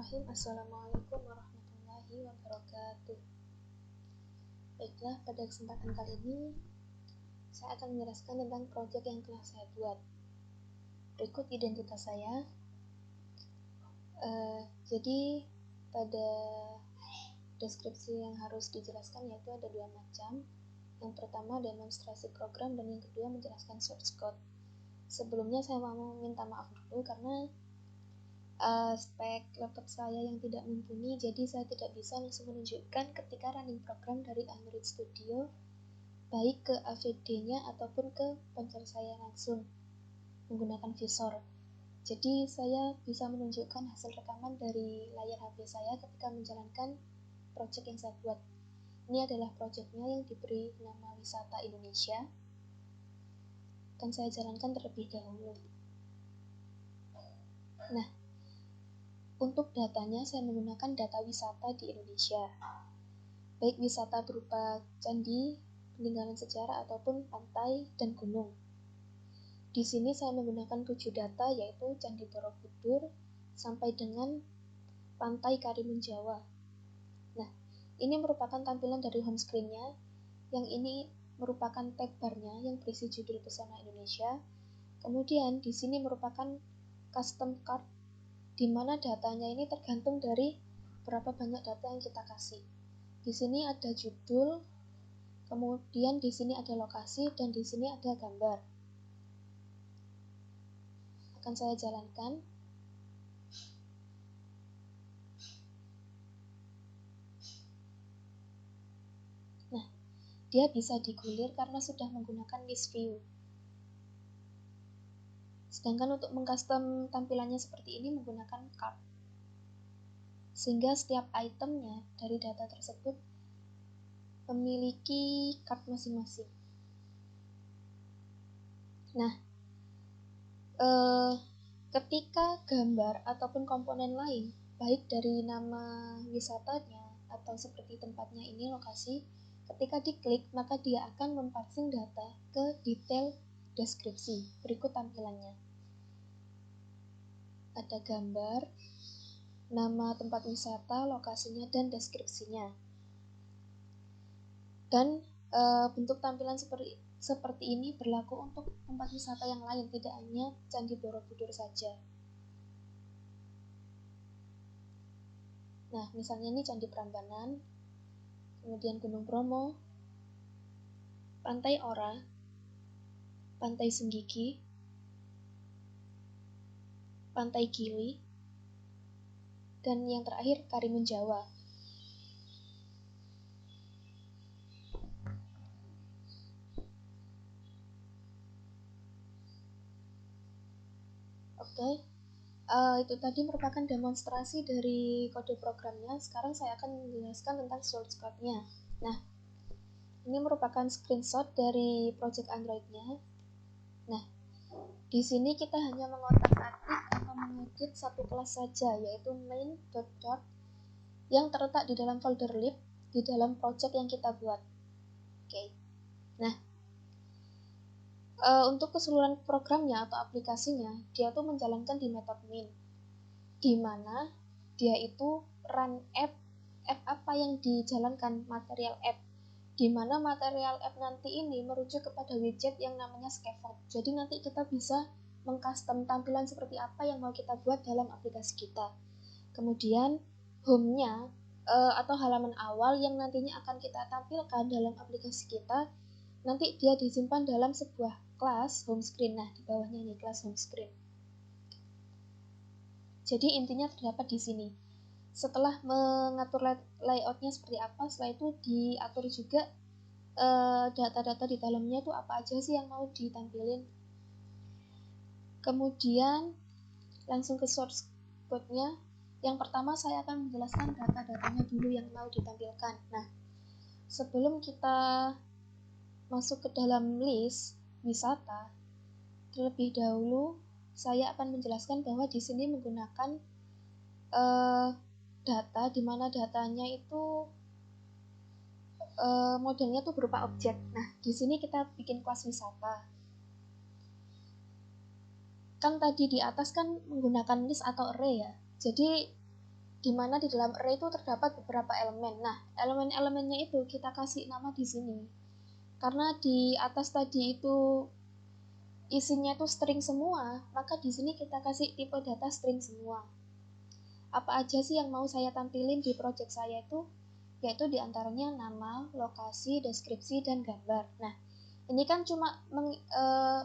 Bismillahirrahmanirrahim. Assalamualaikum warahmatullahi wabarakatuh. Baiklah, pada kesempatan kali ini saya akan menjelaskan tentang proyek yang telah saya buat. Berikut identitas saya. Jadi pada deskripsi yang harus dijelaskan yaitu ada dua macam. Yang pertama demonstrasi program dan yang kedua menjelaskan source code. Sebelumnya saya mau minta maaf dulu karena spek laptop saya yang tidak mumpuni, jadi saya tidak bisa langsung menunjukkan ketika running program dari Android Studio baik ke AVD-nya ataupun ke ponsel saya langsung menggunakan visor. Jadi saya bisa menunjukkan hasil rekaman dari layar HP saya ketika menjalankan project yang saya buat. Ini adalah projectnya yang diberi nama Wisata Indonesia. Akan saya jalankan terlebih dahulu. Nah, untuk datanya saya menggunakan data wisata di Indonesia, baik wisata berupa candi, peninggalan sejarah ataupun pantai dan gunung. Di sini saya menggunakan 7 data yaitu Candi Borobudur sampai dengan Pantai Karimun Jawa. Nah, ini merupakan tampilan dari home screen-nya, yang ini merupakan tab bar-nya yang berisi judul Pesona Indonesia. Kemudian di sini merupakan custom card di mana datanya ini tergantung dari berapa banyak data yang kita kasih. Di sini ada judul, kemudian di sini ada lokasi, dan di sini ada gambar. Akan saya jalankan. Nah, dia bisa digulir karena sudah menggunakan list view. Sedangkan untuk mengcustom tampilannya seperti ini menggunakan card. Sehingga setiap itemnya dari data tersebut memiliki card masing-masing. Nah, ketika gambar ataupun komponen lain, baik dari nama wisatanya atau seperti tempatnya ini lokasi, ketika diklik maka dia akan memparsing data ke detail deskripsi. Berikut tampilannya. Ada gambar, nama tempat wisata, lokasinya, dan deskripsinya. Dan bentuk tampilan seperti ini berlaku untuk tempat wisata yang lain, tidak hanya Candi Borobudur saja. Nah, misalnya ini Candi Prambanan, kemudian Gunung Bromo, Pantai Ora, Pantai Senggigi, Pantai Gili, dan yang terakhir Karimun Jawa. Oke, itu tadi merupakan demonstrasi dari kode programnya. Sekarang saya akan menjelaskan tentang source code-nya. Nah, ini merupakan screenshot dari project Android-nya. Nah, di sini kita hanya mengotak-atik atau mengedit satu kelas saja, yaitu main dot yang terletak di dalam folder lib di dalam project yang kita buat. Oke. Nah, untuk keseluruhan programnya atau aplikasinya, dia tuh menjalankan di metode main, di mana dia itu run app apa yang dijalankan material app, di mana material app nanti ini merujuk kepada widget yang namanya scaffold. Jadi nanti kita bisa mengcustom tampilan seperti apa yang mau kita buat dalam aplikasi kita. Kemudian home-nya atau halaman awal yang nantinya akan kita tampilkan dalam aplikasi kita, nanti dia disimpan dalam sebuah kelas home screen. Nah, di bawahnya ini kelas home screen. Jadi intinya terdapat di sini. Setelah mengatur layoutnya seperti apa, setelah itu diatur juga data-data di dalamnya itu apa aja sih yang mau ditampilin. Kemudian langsung ke source code-nya. Yang pertama saya akan menjelaskan data-datanya dulu yang mau ditampilkan. Nah, sebelum kita masuk ke dalam list wisata, terlebih dahulu saya akan menjelaskan bahwa di sini menggunakan data, di mana datanya itu modelnya tuh berupa objek. Nah, di sini kita bikin kelas wisata. Kan tadi di atas kan menggunakan list atau array ya. Jadi di mana di dalam array itu terdapat beberapa elemen. Nah, elemen-elemennya itu kita kasih nama di sini. Karena di atas tadi itu isinya itu string semua, maka di sini kita kasih tipe data string semua. Apa aja sih yang mau saya tampilin di project saya itu? Yaitu diantaranya nama, lokasi, deskripsi, dan gambar. Nah, ini kan cuma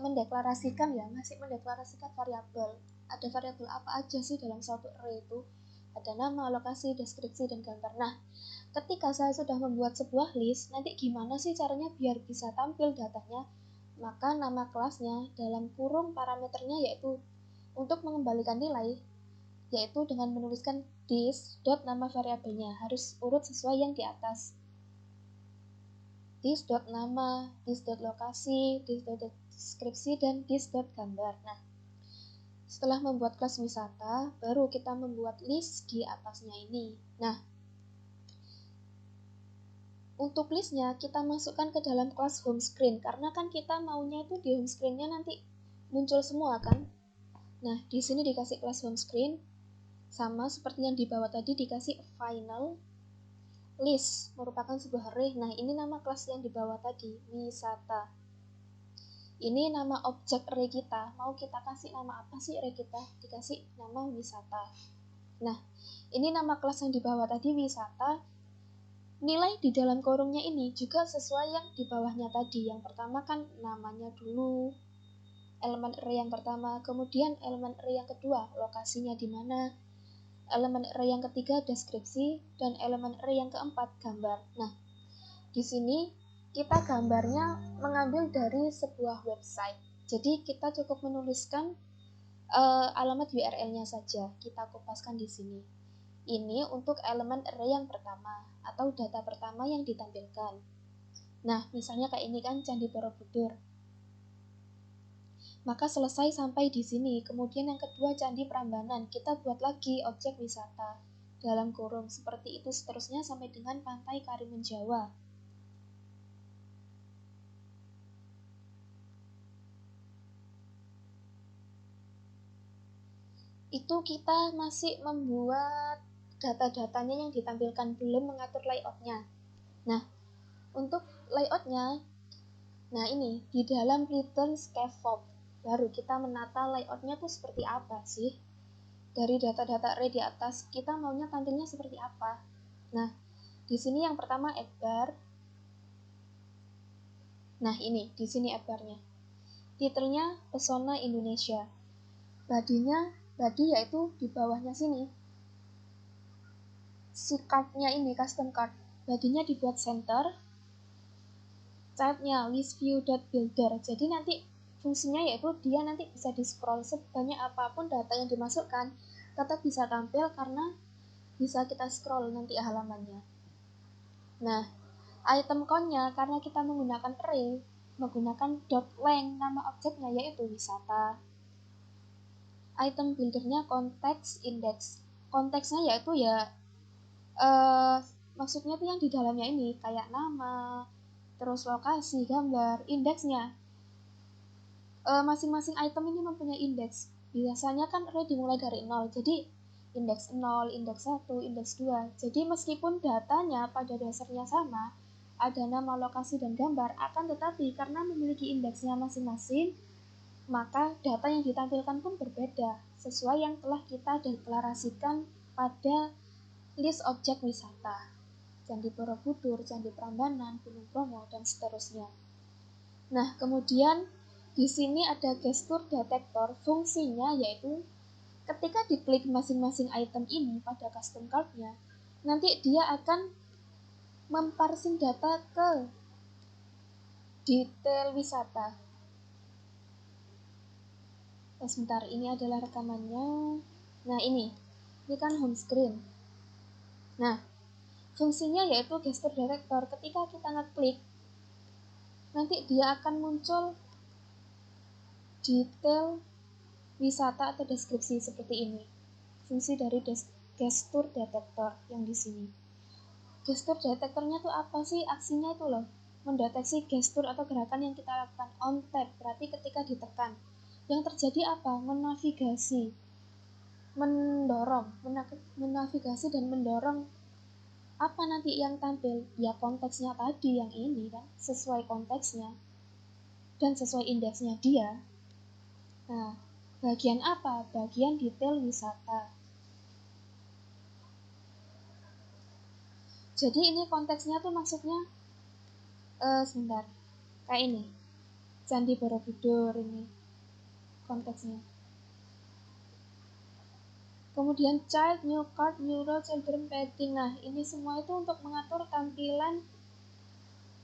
mendeklarasikan ya, masih mendeklarasikan variabel. Ada variabel apa aja sih dalam suatu array itu? Ada nama, lokasi, deskripsi, dan gambar. Nah, ketika saya sudah membuat sebuah list, nanti gimana sih caranya biar bisa tampil datanya? Maka nama kelasnya dalam kurung parameternya yaitu untuk mengembalikan nilai, yaitu dengan menuliskan this dot nama variabelnya, harus urut sesuai yang di atas. This dot nama, this dot lokasi, this dot deskripsi, dan this dot gambar. Nah, setelah membuat kelas wisata, baru kita membuat list di atasnya ini. Nah, untuk listnya kita masukkan ke dalam kelas home screen, karena kan kita maunya itu di home screen-nya nanti muncul semua kan. Nah, di sini dikasih kelas home screen, sama seperti yang di bawah tadi dikasih final list, merupakan sebuah array. Nah, ini nama kelas yang di bawah tadi, wisata. Ini nama objek array kita. Mau kita kasih nama apa sih array kita? Dikasih nama wisata. Nah, ini nama kelas yang di bawah tadi, wisata. Nilai di dalam kurungnya ini juga sesuai yang di bawahnya tadi. Yang pertama kan namanya dulu, elemen array yang pertama. Kemudian elemen array yang kedua, lokasinya di mana. Elemen array yang ketiga, deskripsi. Dan elemen array yang keempat, gambar. Nah, di sini kita gambarnya mengambil dari sebuah website. Jadi kita cukup menuliskan alamat URL-nya saja. Kita kopaskan di sini. Ini untuk elemen array yang pertama atau data pertama yang ditampilkan. Nah, misalnya kayak ini kan Candi Borobudur. Maka selesai sampai di sini. Kemudian yang kedua Candi Prambanan. Kita buat lagi objek wisata dalam kurung. Seperti itu seterusnya sampai dengan Pantai Karimun Jawa. Itu kita masih membuat data-datanya yang ditampilkan, belum mengatur layoutnya. Nah, untuk layoutnya, nah ini di dalam return scaffold baru kita menata layoutnya tuh seperti apa sih. Dari data-data array di atas kita maunya tampilnya seperti apa. Nah, di sini yang pertama add bar. Nah ini di sini add barnya. Titelnya Pesona Indonesia. Body yaitu di bawahnya sini. Si card-nya ini custom card. Bodinya dibuat center. Type-nya listview.builder. Jadi nanti fungsinya yaitu dia nanti bisa di-scroll sebanyak apapun data yang dimasukkan, tetap bisa tampil karena bisa kita scroll nanti halamannya. Nah, item count-nya karena kita menggunakan array, menggunakan .length nama objeknya yaitu wisata. Item buildernya konteks index. Konteksnya yaitu ya maksudnya tuh yang di dalamnya ini kayak nama, terus lokasi, gambar, indeksnya. Masing-masing item ini mempunyai indeks. Biasanya kan array dimulai dari 0. Jadi indeks 0, indeks 1, indeks 2. Jadi meskipun datanya pada dasarnya sama, ada nama, lokasi, dan gambar, akan tetapi karena memiliki indeksnya masing-masing, maka data yang ditampilkan pun berbeda, sesuai yang telah kita deklarasikan pada list objek wisata. Candi Borobudur, Candi Prambanan, Gunung Bromo, dan seterusnya. Nah, kemudian di sini ada gestur detektor. Fungsinya yaitu ketika diklik masing-masing item ini pada custom card-nya, nanti dia akan memparsing data ke detail wisata. Sebentar, ini adalah rekamannya. Nah, ini kan home screen. Nah, fungsinya yaitu gesture detector. Ketika kita ngeklik, nanti dia akan muncul detail wisata atau deskripsi seperti ini. Fungsi dari gesture detector yang di sini. Gesture detektornya tuh apa sih? Aksinya itu loh, mendeteksi gestur atau gerakan yang kita lakukan. On tap berarti ketika ditekan. Yang terjadi apa? Menavigasi. menavigasi dan mendorong apa nanti yang tampil, ya konteksnya tadi yang ini kan, sesuai konteksnya dan sesuai indeksnya dia. Nah, bagian apa? Bagian detail wisata. Jadi ini konteksnya tuh maksudnya sebentar, kayak ini Candi Borobudur, ini konteksnya. Kemudian child, new card, new role, children padding. Nah, ini semua itu untuk mengatur tampilan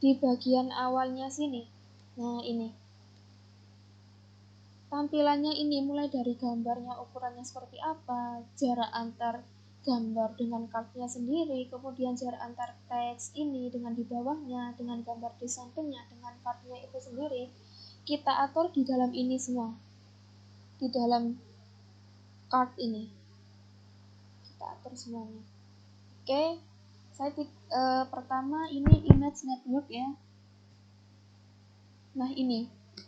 di bagian awalnya sini. Nah, ini tampilannya ini mulai dari gambarnya, ukurannya seperti apa, jarak antar gambar dengan kartnya sendiri, kemudian jarak antar teks ini dengan di bawahnya, dengan gambar di sampingnya, dengan kartnya itu sendiri, kita atur di dalam ini semua, di dalam kart ini kita atur semuanya. Oke, saya pertama ini image network ya. Nah, ini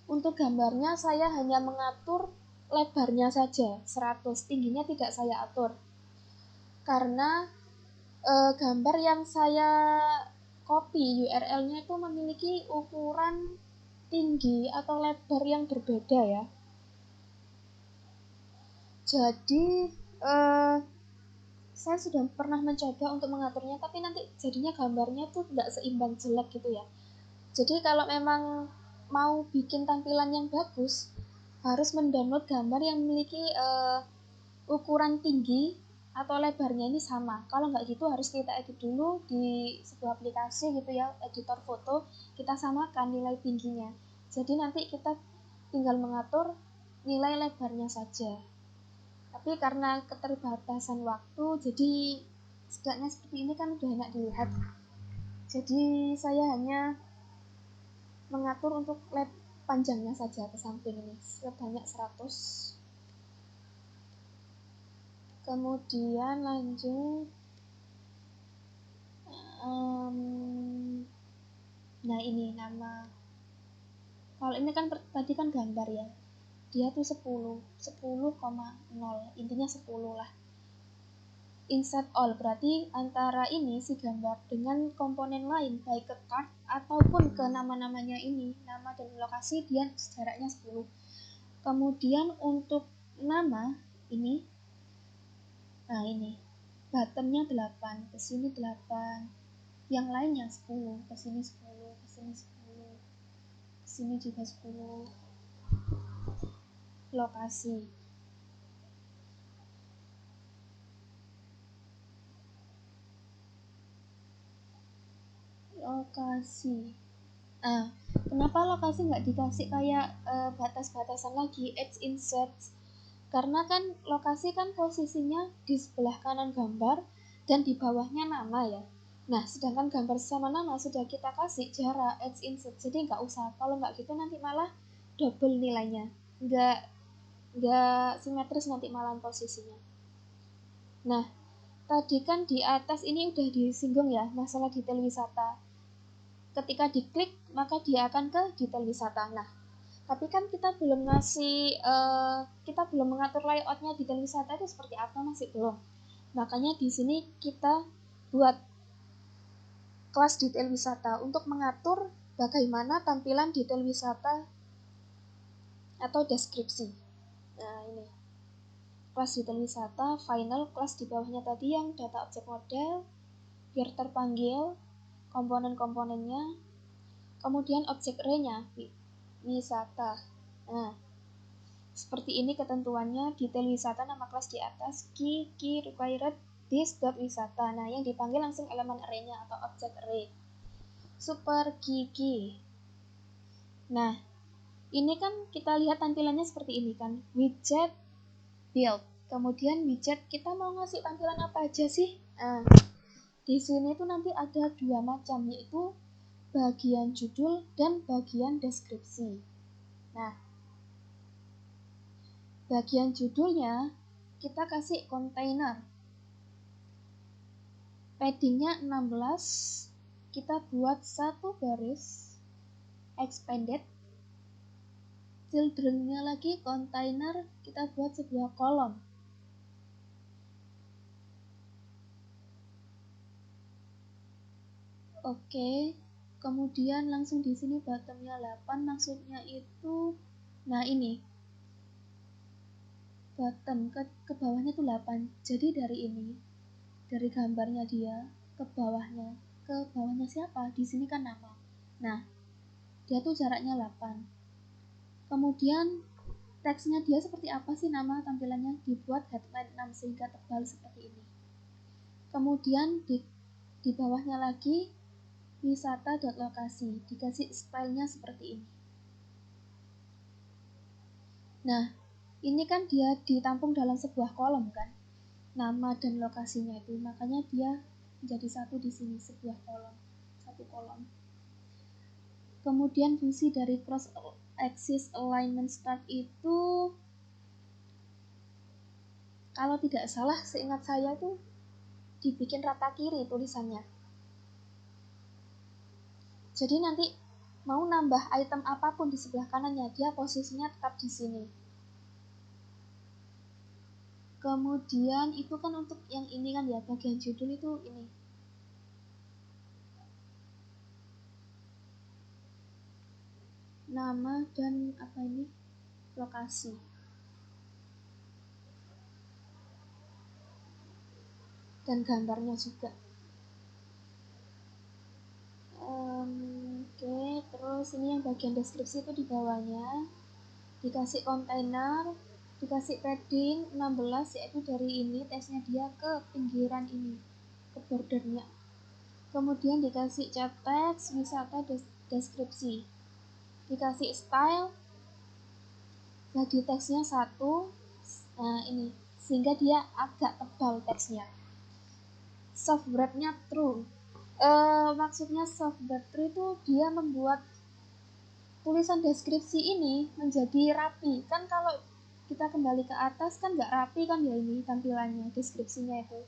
untuk gambarnya saya hanya mengatur lebarnya saja 100, tingginya tidak saya atur karena gambar yang saya copy URL-nya itu memiliki ukuran tinggi atau lebar yang berbeda ya. Jadi saya sudah pernah mencoba untuk mengaturnya, tapi nanti jadinya gambarnya tuh tidak seimbang, jelek gitu ya. Jadi kalau memang mau bikin tampilan yang bagus, harus mendownload gambar yang memiliki ukuran tinggi atau lebarnya ini sama. Kalau nggak gitu harus kita edit dulu di sebuah aplikasi gitu ya, editor foto, kita samakan nilai tingginya. Jadi nanti kita tinggal mengatur nilai lebarnya saja. Tapi karena keterbatasan waktu, jadi setidaknya seperti ini kan udah enak dilihat. Jadi saya hanya mengatur untuk panjangnya saja ke samping ini sebanyak 100. Kemudian lanjut, nah ini nama, kalau ini kan tadi kan gambar ya, dia tuh 10,0, intinya 10 lah. Insert all berarti antara ini si gambar dengan komponen lain, baik ke card ataupun ke nama-namanya ini, nama dan lokasi, dia jaraknya 10. Kemudian untuk nama ini, nah ini buttonnya 8, ke sini 8, yang lainnya 10, ke sini 10, ke sini 10, ke sini juga 10. Lokasi. Kenapa lokasi nggak dikasih kayak batas-batasan lagi, edge insert? Karena kan lokasi kan posisinya di sebelah kanan gambar dan di bawahnya nama ya. Nah, sedangkan gambar sama nama sudah kita kasih jarak edge insert, jadi nggak usah. Kalau nggak gitu nanti malah double nilainya, nggak simetris nanti malah posisinya. Nah, tadi kan di atas ini udah disinggung ya masalah detail wisata. Ketika diklik maka dia akan ke detail wisata. Nah, tapi kan kita belum kita belum mengatur layoutnya detail wisata itu seperti apa, masih belum. Makanya di sini kita buat kelas detail wisata untuk mengatur bagaimana tampilan detail wisata atau deskripsi. Nah, ini kelas detail wisata, final kelas di bawahnya tadi yang data objek model, biar terpanggil komponen-komponennya, kemudian objek array-nya wisata. Nah, seperti ini ketentuannya, detail wisata nama kelas di atas, key required this.wisata. Nah, yang dipanggil langsung elemen array-nya atau objek array. Super key. Nah, ini kan kita lihat tampilannya seperti ini kan, widget build. Kemudian widget kita mau ngasih tampilan apa aja sih? Nah, di sini tuh nanti ada 2 macam, yaitu bagian judul dan bagian deskripsi. Nah, bagian judulnya kita kasih kontainer. Paddingnya 16, kita buat 1 baris, expanded. Children-nya lagi kontainer, kita buat sebuah kolom. Oke, kemudian langsung di sini bottomnya 8, maksudnya itu, nah ini, bottom ke bawahnya tuh 8. Jadi dari gambarnya dia, ke bawahnya siapa? Di sini kan nama. Nah, dia tuh jaraknya 8. Kemudian, teksnya dia seperti apa sih nama tampilannya? Dibuat headline 6 sehingga tebal seperti ini. Kemudian di bawahnya lagi wisata.lokasi, dikasih stylenya seperti ini. Nah, ini kan dia ditampung dalam sebuah kolom kan, nama dan lokasinya itu, makanya dia menjadi satu di sini, satu kolom. Kemudian fungsi dari cross axis alignment start itu, kalau tidak salah seingat saya tuh dibikin rata kiri tulisannya. Jadi nanti mau nambah item apapun di sebelah kanannya, dia posisinya tetap di sini. Kemudian itu kan untuk yang ini kan ya, bagian judul itu ini. Nama dan apa ini? Lokasi. Dan gambarnya juga. Oke, terus ini yang bagian deskripsi itu di bawahnya dikasih kontainer, dikasih padding 16, yaitu dari ini teksnya dia ke pinggiran ini, ke bordernya. Kemudian dikasih chat teks, wisata deskripsi, dikasih style, body teksnya 1. Nah ini, sehingga dia agak tebal teksnya. Soft wrap-nya true. Maksudnya soft wrap true itu dia membuat tulisan deskripsi ini menjadi rapi. Kan kalau kita kembali ke atas kan nggak rapi kan ya ini tampilannya, deskripsinya itu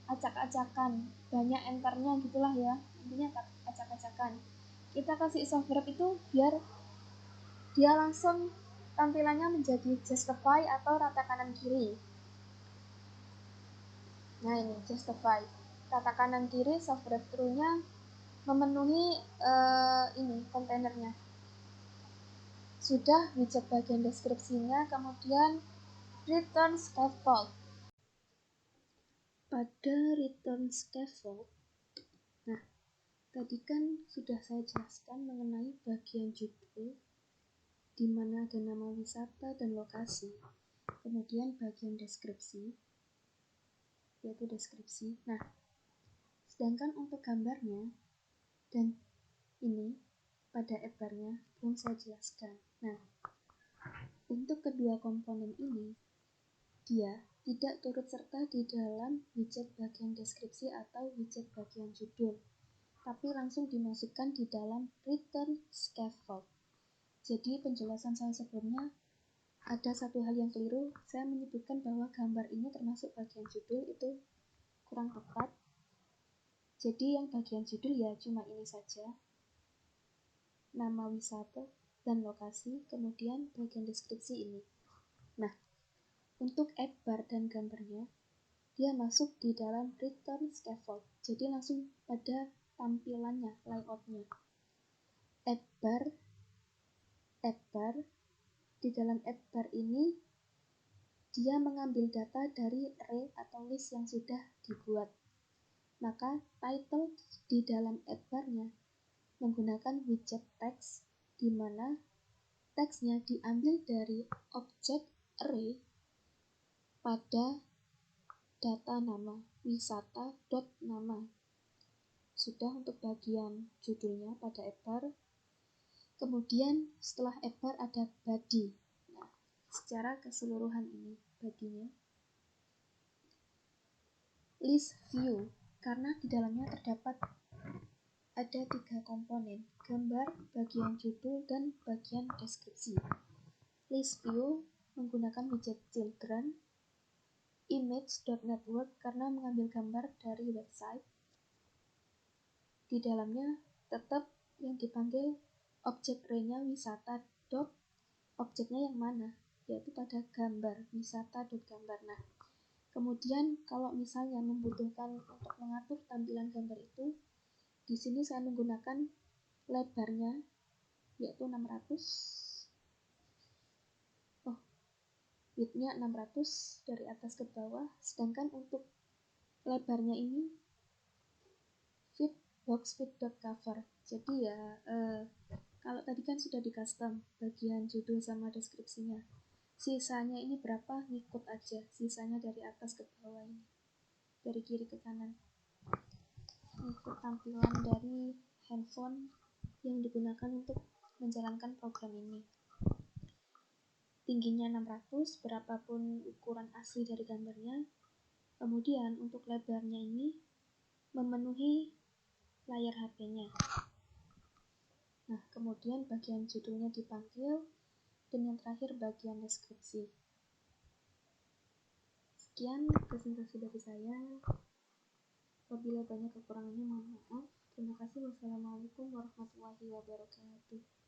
acak-acakan, banyak enternya gitulah ya, intinya acak-acakan. Kita kasih soft wrap itu biar dia langsung tampilannya menjadi justify atau rata kanan kiri. Nah ini justify, rata kanan kiri, soft wrap true-nya memenuhi ini kontainernya. Sudah widget bagian deskripsinya, kemudian return scaffold. Pada return scaffold, nah tadi kan sudah saya jelaskan mengenai bagian judul di mana ada nama wisata dan lokasi, kemudian bagian deskripsi yaitu deskripsi. Nah, sedangkan untuk gambarnya dan ini pada adbarnya belum saya jelaskan. Nah, untuk kedua komponen ini dia tidak turut serta di dalam widget bagian deskripsi atau widget bagian judul, tapi langsung dimasukkan di dalam return scaffold. Jadi penjelasan saya sebelumnya ada satu hal yang keliru, saya menyebutkan bahwa gambar ini termasuk bagian judul, itu kurang tepat. Jadi yang bagian judul ya cuma ini saja, nama wisata dan lokasi, kemudian bagian deskripsi ini. Nah, untuk adbar dan gambarnya dia masuk di dalam return scaffold, jadi langsung pada tampilannya, layoutnya. Adbar di dalam adbar ini dia mengambil data dari array atau list yang sudah dibuat. Maka title di dalam adbarnya menggunakan widget teks, di mana teksnya diambil dari objek array pada data nama wisata.nama. Sudah untuk bagian judulnya pada adbar. Kemudian setelah adbar ada body. Nah, secara keseluruhan ini body-nya list view, karena di dalamnya terdapat ada 3 komponen, gambar, bagian judul, dan bagian deskripsi. List view menggunakan widget children, image.network karena mengambil gambar dari website. Di dalamnya tetap yang dipanggil objek array-nya wisata. Objeknya yang mana? Yaitu pada gambar, wisata.gambar. Nah, kemudian kalau misalnya membutuhkan untuk mengatur tampilan gambar itu, Di sini saya menggunakan lebarnya yaitu 600, widthnya 600 dari atas ke bawah, sedangkan untuk lebarnya ini box fit dot cover. Jadi ya kalau tadi kan sudah di custom bagian judul sama deskripsinya, sisanya ini berapa ngikut aja, sisanya dari atas ke bawah ini, dari kiri ke kanan, ikut tampilan dari handphone yang digunakan untuk menjalankan program ini. Tingginya 600, berapapun ukuran asli dari gambarnya. Kemudian untuk lebarnya ini memenuhi layar HP-nya. Nah, kemudian bagian judulnya dipanggil, dan yang terakhir bagian deskripsi. Sekian presentasi dari saya. Apabila banyak kekurangannya, mohon maaf. Terima kasih. Wassalamualaikum warahmatullahi wabarakatuh.